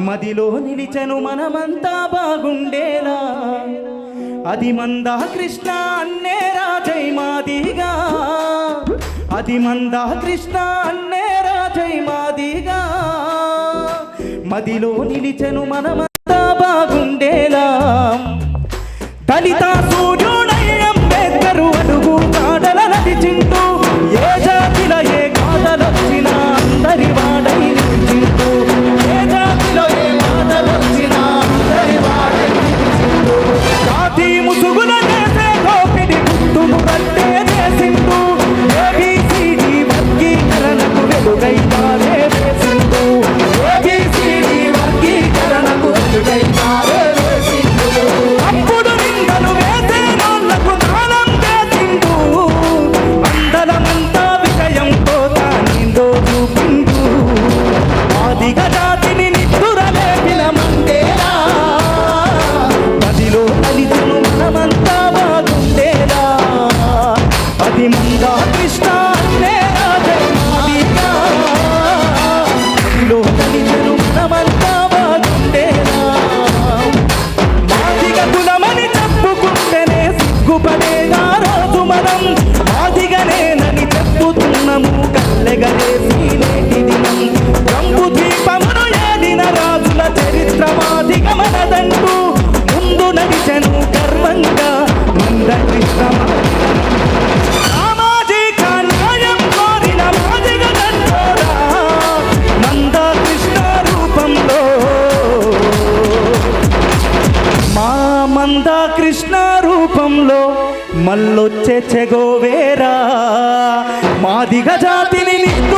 మదిలో నిలిచెను మనమంతా బాగుండేలా అది మందా కృష్ణ అన్నే రాజై మాదిగా అది మందా కృష్ణ అన్నే రాజై మాదిగా మదిలో నిలిచెను మనమంతా బాగుండేలా దళిత సూర్యుడై అంబేద్కరు అడుగు కాడల నడిచింటూ ఏ జాతిలో ఏ కాదలొచ్చినా అందరి వాడై నిలిచింటూ ఏ జాతిలో ఏ బాధలొచ్చినా అందరి వాడై నిలిచింటూ జాతి ముసుగుల చేసే దోపిడి గుర్తును కట్టే చేసింటూ ఏబిసిడి వర్గీకరణకు వెలుగై తారే వేసింటూ ఏబిసిడి వర్గీకరణకు వెలుగై తారే వేసింటూ అప్పుడు నిందలు వేసే వాళ్ళకు నాలం చేసింటూ అందరమంతా విజయంతో తానిందో చూపింటూ ఆదిగ జాతిని నిద్దురలేపిన మండేలా పదిలో కలిసెను మనమంతా బాగుండేలా అది మందా కృష్ణ అన్నే రాజై మాదిగా పదిలో కలిసెను మనమంతా బాగుండేలా మాదిగ కులమని చెప్పుకుంటేనే సిగ్గుపడేగా రోజు మనం మాదిగనేనని చెప్పుతున్నాము కల్లెగలేసి నేటి దినం రంగు దీపమును ఏలిన రాజుల చరిత్ర మాదిగ మనదంటూ ముందు నడిచెను గర్వంగా మంద కృష్ణ సామాజిక న్యాయం కోరిన మాదిగ దండోరా మంద కృష్ణ రూపంలో మా మంద కృష్ణ రూపంలో మల్లొచ్చే చెగోవేరా మాదిగ జాతిని నిద్దు